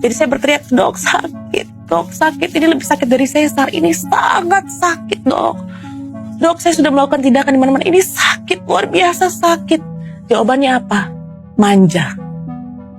Jadi saya berteriak, dok sakit, ini lebih sakit dari sesar, ini sangat sakit dok. Dok, saya sudah melakukan tindakan di mana-mana, ini sakit, luar biasa sakit. Jawabannya apa? Manja.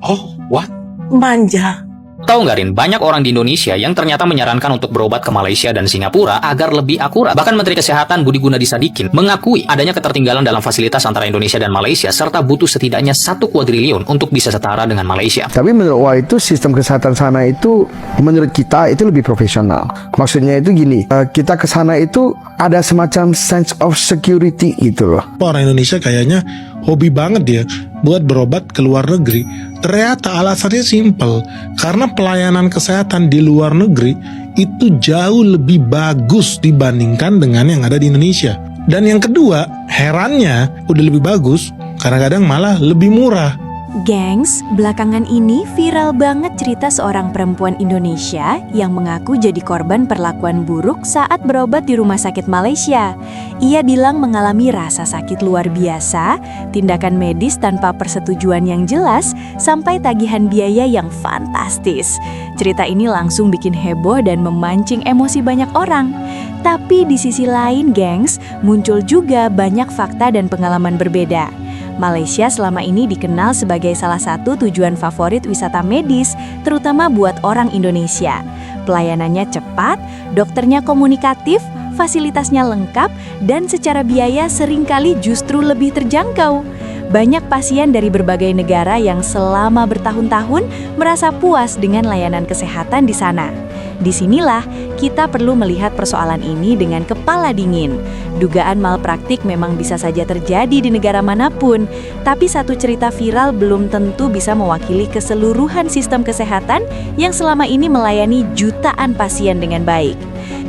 Oh, what? Manja. Tahu nggak, Rin, banyak orang di Indonesia yang ternyata menyarankan untuk berobat ke Malaysia dan Singapura agar lebih akurat. Bahkan Menteri Kesehatan Budi Gunadi Sadikin mengakui adanya ketertinggalan dalam fasilitas antara Indonesia dan Malaysia, serta butuh setidaknya 1 kuadriliun untuk bisa setara dengan Malaysia. Tapi menurut Wah itu sistem kesehatan sana itu menurut kita itu lebih profesional. Maksudnya itu gini, kita ke sana itu ada semacam sense of security gitu loh. Orang Indonesia kayaknya hobi banget dia buat berobat ke luar negeri. Ternyata alasannya simple, karena pelayanan kesehatan di luar negeri itu jauh lebih bagus dibandingkan dengan yang ada di Indonesia. Dan yang kedua, herannya udah lebih bagus, kadang-kadang malah lebih murah. Gengs, belakangan ini viral banget cerita seorang perempuan Indonesia yang mengaku jadi korban perlakuan buruk saat berobat di rumah sakit Malaysia. Ia bilang mengalami rasa sakit luar biasa, tindakan medis tanpa persetujuan yang jelas, sampai tagihan biaya yang fantastis. Cerita ini langsung bikin heboh dan memancing emosi banyak orang. Tapi di sisi lain, gengs, muncul juga banyak fakta dan pengalaman berbeda. Malaysia selama ini dikenal sebagai salah satu tujuan favorit wisata medis, terutama buat orang Indonesia. Pelayanannya cepat, dokternya komunikatif, fasilitasnya lengkap, dan secara biaya seringkali justru lebih terjangkau. Banyak pasien dari berbagai negara yang selama bertahun-tahun merasa puas dengan layanan kesehatan di sana. Disinilah kita perlu melihat persoalan ini dengan kepala dingin. Dugaan malpraktik memang bisa saja terjadi di negara manapun, tapi satu cerita viral belum tentu bisa mewakili keseluruhan sistem kesehatan yang selama ini melayani jutaan pasien dengan baik.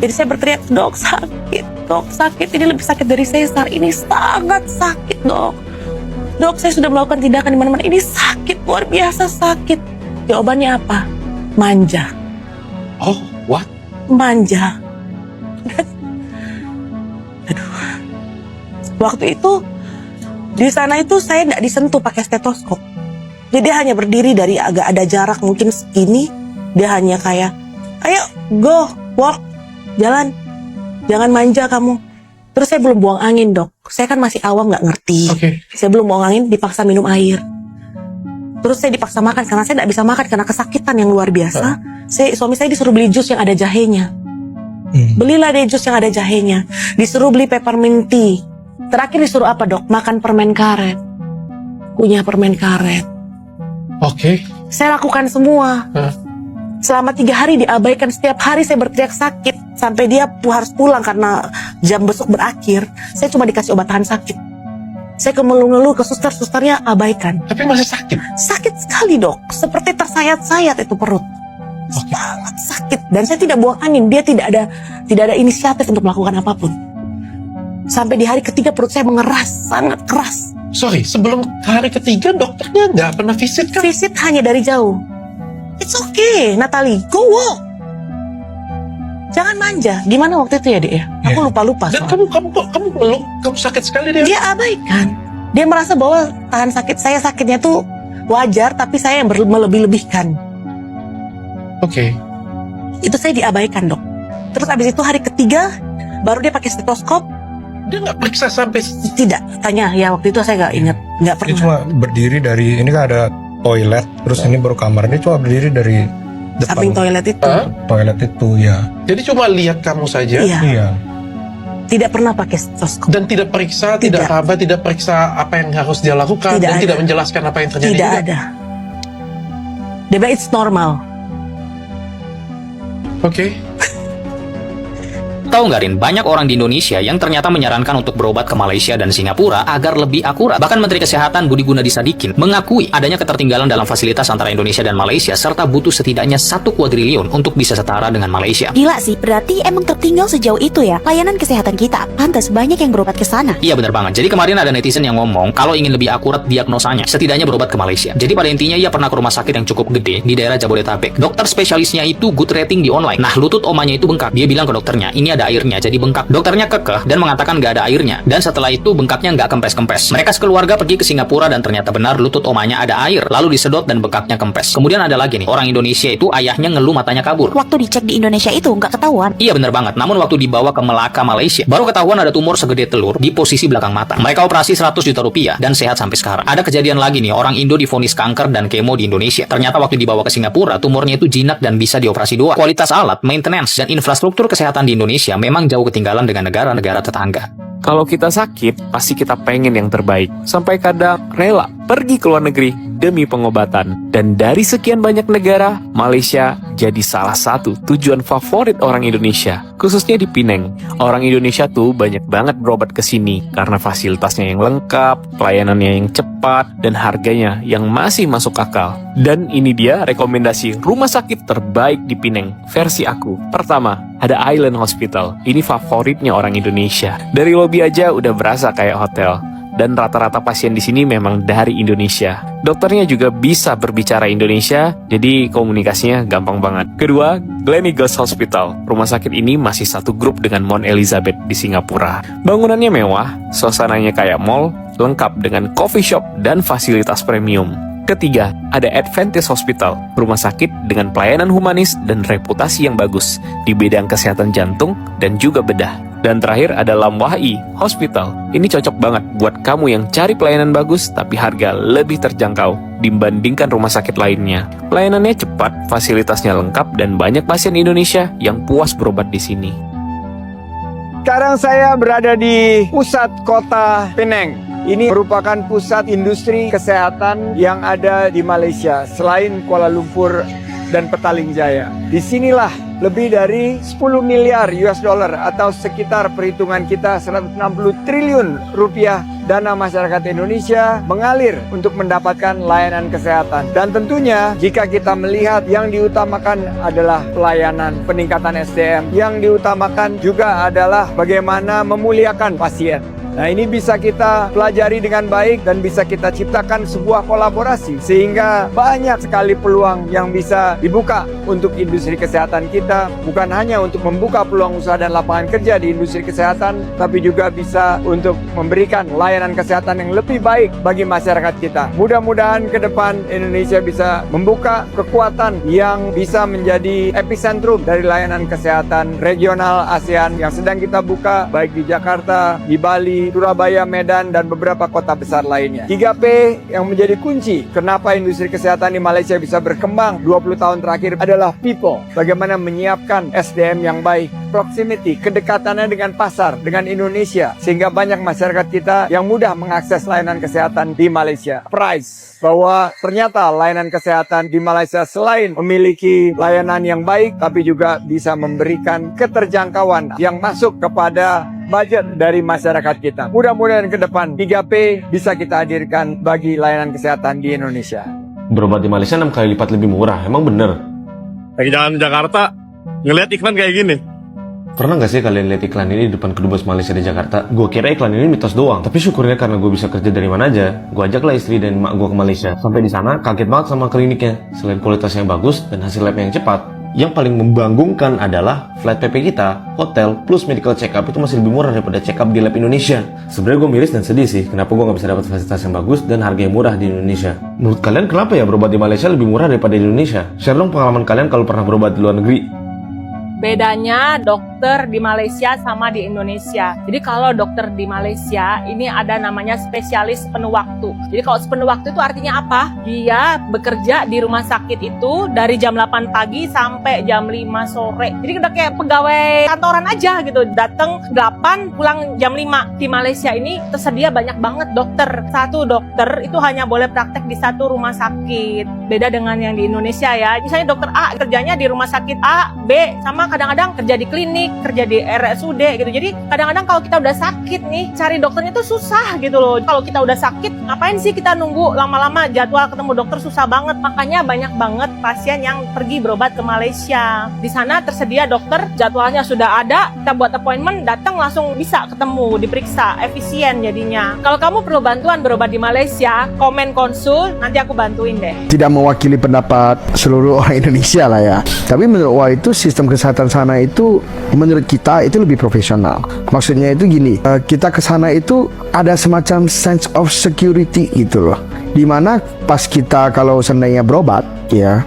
Jadi saya berteriak, dok sakit, ini lebih sakit dari sesar, ini sangat sakit dok. Dok, saya sudah melakukan tindakan di mana-mana, ini sakit, luar biasa sakit. Jawabannya apa? Manja. Oh, what? Manja. Aduh. Waktu itu di sana itu saya tidak disentuh pakai stetoskop. Jadi dia hanya berdiri dari agak ada jarak mungkin segini. Dia hanya kayak, ayo go, walk, jalan, jangan manja kamu. Terus saya belum buang angin dok. Saya kan masih awam nggak ngerti. Saya belum buang angin, dipaksa minum air. Terus saya dipaksa makan karena saya tidak bisa makan karena kesakitan yang luar biasa. Suami saya disuruh beli jus yang ada jahenya. Belilah deh jus yang ada jahenya. Disuruh beli peppermint tea. Terakhir disuruh apa dok? Makan permen karet. Kunyah permen karet. Saya lakukan semua. Selama 3 hari diabaikan. Setiap hari saya berteriak sakit sampai dia harus pulang karena jam besuk berakhir. Saya cuma dikasih obat tahan sakit. Saya ngeluh-ngeluh ke susternya abaikan. Tapi masih sakit? Sakit sekali dok, seperti tersayat-sayat itu perut. Sangat sakit. Dan saya tidak buang angin, dia tidak ada inisiatif untuk melakukan apapun. Sampai di hari ketiga perut saya mengeras, sangat keras. Sorry, sebelum hari ketiga dokternya nggak pernah visit kan? Visit hanya dari jauh. It's okay, Natalie, go walk. Jangan manja. Gimana waktu itu ya, Dek ya? Aku lupa-lupa. Dan kamu meluk, kamu sakit sekali dia. Dia abaikan. Dia merasa bahwa tahan sakit saya sakitnya tuh wajar, tapi saya yang melebih-lebihkan. Itu saya diabaikan dok. Terus abis itu hari ketiga baru dia pakai stetoskop. Dia nggak periksa sampai? Tidak, tanya ya waktu itu saya nggak ingat, nggak pernah. Dia cuma berdiri dari ini kan ada toilet, terus ini baru kamar. Dia cuma berdiri dari depan samping toilet itu. Toilet itu ya. Jadi cuma lihat kamu saja? Iya. Tidak pernah pakai stetoskop. Dan tidak periksa, tidak periksa apa yang harus dia lakukan, dan tidak menjelaskan apa yang terjadi. Tidak ada. Dia bilang it's normal. Tahu nggak, Rin, banyak orang di Indonesia yang ternyata menyarankan untuk berobat ke Malaysia dan Singapura agar lebih akurat. Bahkan Menteri Kesehatan Budi Gunadi Sadikin mengakui adanya ketertinggalan dalam fasilitas antara Indonesia dan Malaysia, serta butuh setidaknya 1 kuadriliun untuk bisa setara dengan Malaysia. Gila sih, berarti emang tertinggal sejauh itu ya layanan kesehatan kita. Pantas banyak yang berobat ke sana. Iya benar banget. Jadi kemarin ada netizen yang ngomong kalau ingin lebih akurat diagnosanya, setidaknya berobat ke Malaysia. Jadi pada intinya ia pernah ke rumah sakit yang cukup gede di daerah Jabodetabek. Dokter spesialisnya itu good rating di online. Nah, lutut omanya itu bengkak. Dia bilang ke dokternya, ini ada airnya, jadi bengkak. Dokternya kekeh dan mengatakan nggak ada airnya. Dan setelah itu bengkaknya nggak kempes-kempes. Mereka sekeluarga pergi ke Singapura dan ternyata benar lutut omanya ada air. Lalu disedot dan bengkaknya kempes. Kemudian ada lagi nih, orang Indonesia itu ayahnya ngeluh matanya kabur. Waktu dicek di Indonesia itu nggak ketahuan. Iya bener banget, namun waktu dibawa ke Melaka, Malaysia, baru ketahuan ada tumor segede telur di posisi belakang mata. Mereka operasi 100 juta rupiah dan sehat sampai sekarang. Ada kejadian lagi nih, orang Indo divonis kanker dan kemo di Indonesia. Ternyata waktu dibawa ke Singapura, tumornya itu jinak dan bisa dioperasi doang. Kualitas alat, maintenance, dan infrastruktur kesehatan di Indonesia memang jauh ketinggalan dengan negara-negara tetangga. Kalau kita sakit, pasti kita pengen yang terbaik. Sampai kadang rela pergi ke luar negeri demi pengobatan. Dan dari sekian banyak negara, Malaysia jadi salah satu tujuan favorit orang Indonesia. Khususnya di Penang. Orang Indonesia tuh banyak banget berobat ke sini karena fasilitasnya yang lengkap, pelayanannya yang cepat, dan harganya yang masih masuk akal. Dan ini dia rekomendasi rumah sakit terbaik di Penang, versi aku. Pertama, ada Island Hospital. Ini favoritnya orang Indonesia. Dari lobi aja udah berasa kayak hotel. Dan rata-rata pasien di sini memang dari Indonesia. Dokternya juga bisa berbicara Indonesia, jadi komunikasinya gampang banget. Kedua, Gleneagles Hospital. Rumah sakit ini masih satu grup dengan Mount Elizabeth di Singapura. Bangunannya mewah, suasananya kayak mall, lengkap dengan coffee shop dan fasilitas premium. Ketiga, ada Adventist Hospital, rumah sakit dengan pelayanan humanis dan reputasi yang bagus di bidang kesehatan jantung dan juga bedah. Dan terakhir ada Lam Wahi Hospital. Ini cocok banget buat kamu yang cari pelayanan bagus tapi harga lebih terjangkau dibandingkan rumah sakit lainnya. Pelayanannya cepat, fasilitasnya lengkap, dan banyak pasien Indonesia yang puas berobat di sini. Sekarang saya berada di pusat kota Penang. Ini merupakan pusat industri kesehatan yang ada di Malaysia selain Kuala Lumpur dan Petaling Jaya. Disinilah lebih dari 10 miliar US dollar atau sekitar perhitungan kita 160 triliun rupiah dana masyarakat Indonesia mengalir untuk mendapatkan layanan kesehatan. Dan tentunya jika kita melihat yang diutamakan adalah pelayanan, peningkatan SDM, yang diutamakan juga adalah bagaimana memuliakan pasien. Nah, ini bisa kita pelajari dengan baik dan bisa kita ciptakan sebuah kolaborasi sehingga banyak sekali peluang yang bisa dibuka untuk industri kesehatan kita, bukan hanya untuk membuka peluang usaha dan lapangan kerja di industri kesehatan, tapi juga bisa untuk memberikan layanan kesehatan yang lebih baik bagi masyarakat kita. Mudah-mudahan ke depan Indonesia bisa membuka kekuatan yang bisa menjadi epicentrum dari layanan kesehatan regional ASEAN yang sedang kita buka baik di Jakarta, di Bali, Surabaya, Medan, dan beberapa kota besar lainnya. 3P yang menjadi kunci kenapa industri kesehatan di Malaysia bisa berkembang 20 tahun terakhir adalah people. Bagaimana menyiapkan SDM yang baik, proximity, kedekatannya dengan pasar, dengan Indonesia, sehingga banyak masyarakat kita yang mudah mengakses layanan kesehatan di Malaysia. Price, bahwa ternyata layanan kesehatan di Malaysia selain memiliki layanan yang baik, tapi juga bisa memberikan keterjangkauan yang masuk kepada budget dari masyarakat kita. Mudah-mudahan ke depan 3P bisa kita hadirkan bagi layanan kesehatan di Indonesia. Berobat di Malaysia 6 kali lipat lebih murah, emang bener? Lagi jalan Jakarta, ngeliat iklan kayak gini. Pernah gak sih kalian lihat iklan ini di depan kedubes Malaysia di Jakarta? Gue kira iklan ini mitos doang, tapi syukurnya karena gue bisa kerja dari mana aja, gue ajaklah istri dan emak gue ke Malaysia. Sampai di sana kaget banget sama kliniknya. Selain kualitas yang bagus dan hasil lab yang cepat, yang paling membanggungkan adalah flat PP kita, hotel, plus medical check up itu masih lebih murah daripada check up di lab Indonesia. Sebenarnya gue miris dan sedih sih, kenapa gue gak bisa dapat fasilitas yang bagus dan harga yang murah di Indonesia. Menurut kalian kenapa ya berobat di Malaysia lebih murah daripada di Indonesia? Share dong pengalaman kalian kalau pernah berobat di luar negeri. Bedanya dokter di Malaysia sama di Indonesia. Jadi kalau dokter di Malaysia ini ada namanya spesialis penuh waktu. Jadi kalau penuh waktu itu artinya apa? Dia bekerja di rumah sakit itu dari jam 8 pagi sampai jam 5 sore. Jadi udah kayak pegawai kantoran aja gitu. Datang 8, pulang jam 5. Di Malaysia ini tersedia banyak banget dokter. Satu dokter itu hanya boleh praktek di satu rumah sakit. Beda dengan yang di Indonesia ya. Misalnya dokter A kerjanya di rumah sakit A, B, sama kadang-kadang kerja di klinik, kerja di RSUD gitu. Jadi kadang-kadang kalau kita udah sakit nih, cari dokternya itu susah gitu loh. Kalau kita udah sakit, ngapain sih kita nunggu lama-lama jadwal ketemu dokter, susah banget. Makanya banyak banget pasien yang pergi berobat ke Malaysia. Di sana tersedia dokter, jadwalnya sudah ada, kita buat appointment, datang langsung bisa ketemu, diperiksa, efisien jadinya. Kalau kamu perlu bantuan berobat di Malaysia, komen konsul, nanti aku bantuin deh. Tidak mewakili pendapat seluruh orang Indonesia lah ya. Tapi menurut Wah itu sistem kesehatan sana itu menurut kita itu lebih profesional. Maksudnya itu gini, kita ke sana itu ada semacam sense of security gitu loh. Dimana pas kita kalau seandainya berobat, ya,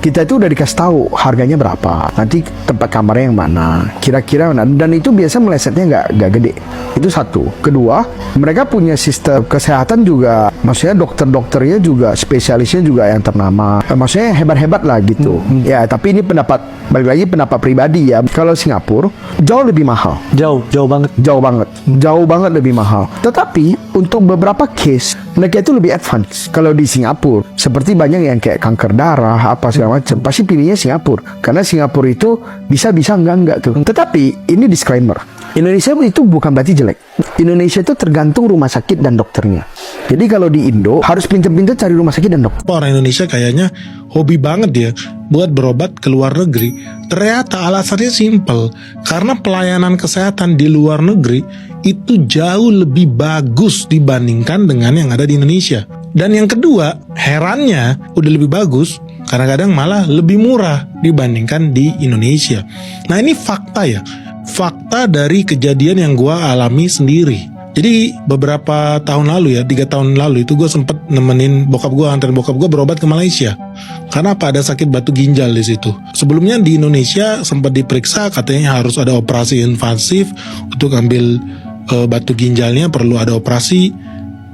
kita itu udah dikasih tahu harganya berapa, nanti tempat kamarnya yang mana, kira-kira mana, dan itu biasa melesetnya nggak gede. Itu satu. Kedua, mereka punya sistem kesehatan juga, maksudnya dokter-dokternya juga, spesialisnya juga yang ternama, maksudnya hebat-hebat lah gitu. Ya, tapi ini balik lagi pendapat pribadi ya. Kalau Singapura jauh lebih mahal. Jauh banget lebih mahal. Tetapi untuk beberapa case mereka itu lebih advance. Kalau di Singapura, seperti banyak yang kayak kanker darah apa segala macam, pasti pilihnya Singapura karena Singapura itu bisa enggak tuh. Tetapi ini disclaimer, Indonesia itu bukan berarti jelek. Indonesia itu tergantung rumah sakit dan dokternya. Jadi kalau di Indo harus pintar-pintar cari rumah sakit dan dokter. Orang Indonesia kayaknya hobi banget dia buat berobat ke luar negeri. Ternyata alasannya simple, karena pelayanan kesehatan di luar negeri itu jauh lebih bagus dibandingkan dengan yang ada di Indonesia. Dan yang kedua, herannya udah lebih bagus, kadang-kadang malah lebih murah dibandingkan di Indonesia. Nah, ini fakta ya, fakta dari kejadian yang gua alami sendiri. Jadi beberapa tahun lalu ya, 3 tahun lalu itu gue sempet nemenin bokap gue, anterin bokap gue berobat ke Malaysia. Karena apa? Ada sakit batu ginjal di situ. Sebelumnya di Indonesia sempat diperiksa, katanya harus ada operasi invasif untuk ambil batu ginjalnya, perlu ada operasi.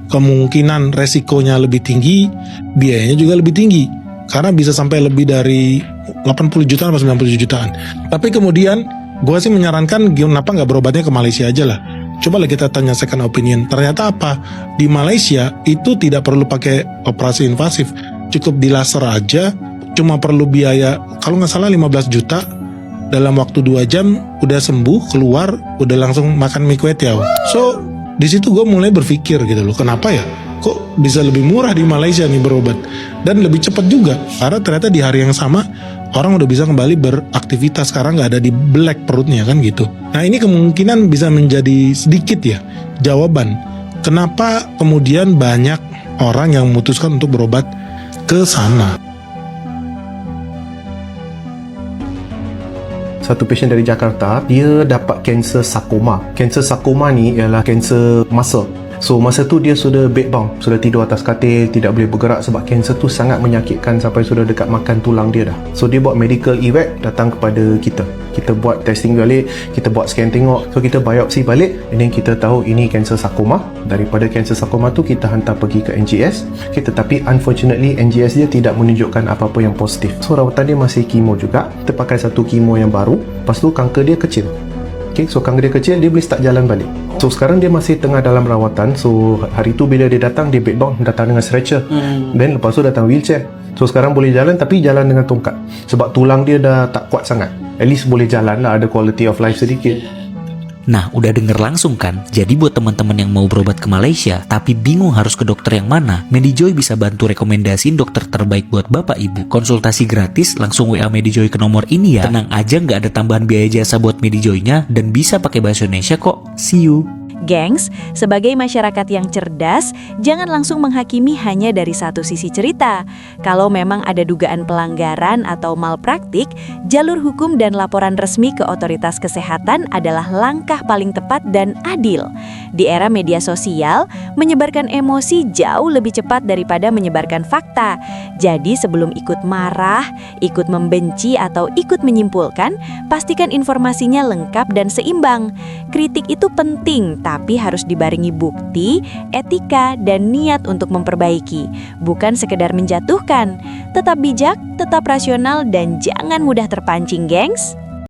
Kemungkinan resikonya lebih tinggi, biayanya juga lebih tinggi. Karena bisa sampai lebih dari 80 jutaan atau 90 jutaan. Tapi kemudian gue sih menyarankan kenapa nggak berobatnya ke Malaysia aja lah. Coba lah kita tanya second opinion. Ternyata apa? Di Malaysia itu tidak perlu pakai operasi invasif, cukup di laser aja, cuma perlu biaya kalau nggak salah 15 juta. Dalam waktu 2 jam udah sembuh, keluar, udah langsung makan mie kue tiaw. So di situ gue mulai berpikir gitu loh, kenapa ya? Kok bisa lebih murah di Malaysia nih berobat dan lebih cepat juga? Karena ternyata di hari yang sama orang udah bisa kembali beraktivitas, sekarang nggak ada di black perutnya kan gitu. Nah, ini kemungkinan bisa menjadi sedikit ya jawaban kenapa kemudian banyak orang yang memutuskan untuk berobat ke sana. Satu pasien dari Jakarta, dia dapat kanser sarkoma. Kanser sarkoma ni ialah kanser muscle. So masa tu dia sudah bedbound, sudah tidur atas katil, tidak boleh bergerak sebab kanser tu sangat menyakitkan sampai sudah dekat makan tulang dia dah. So dia buat medical evac, datang kepada kita. Kita buat testing balik, kita buat scan tengok. So kita biopsi balik, and then kita tahu ini kanser sarkoma. Daripada kanser sarkoma tu kita hantar pergi ke NGS. Tetapi unfortunately NGS dia tidak menunjukkan apa-apa yang positif. So rawatan dia masih kemo juga. Kita pakai satu kemo yang baru. Lepas tu kanker dia kecil. Okay, so kanker dia kecil, dia boleh start jalan balik. So sekarang dia masih tengah dalam rawatan. So hari tu bila dia datang, dia bedbound, datang dengan stretcher. Then lepas tu datang wheelchair. So sekarang boleh jalan, tapi jalan dengan tongkat. Sebab tulang dia dah tak kuat sangat. At least boleh jalan lah, ada quality of life sedikit. Nah, udah denger langsung kan? Jadi buat teman-teman yang mau berobat ke Malaysia tapi bingung harus ke dokter yang mana, Medijoy bisa bantu rekomendasiin dokter terbaik buat bapak ibu. Konsultasi gratis, langsung WA Medijoy ke nomor ini ya. Tenang aja, nggak ada tambahan biaya jasa buat Medijoy-nya dan bisa pakai bahasa Indonesia kok. See you. Gengs, sebagai masyarakat yang cerdas, jangan langsung menghakimi hanya dari satu sisi cerita. Kalau memang ada dugaan pelanggaran atau malpraktik, jalur hukum dan laporan resmi ke otoritas kesehatan adalah langkah paling tepat dan adil. Di era media sosial, menyebarkan emosi jauh lebih cepat daripada menyebarkan fakta. Jadi sebelum ikut marah, ikut membenci, atau ikut menyimpulkan, pastikan informasinya lengkap dan seimbang. Kritik itu penting, tapi harus dibarengi bukti, etika, dan niat untuk memperbaiki, bukan sekedar menjatuhkan. Tetap bijak, tetap rasional, dan jangan mudah terpancing, gengs.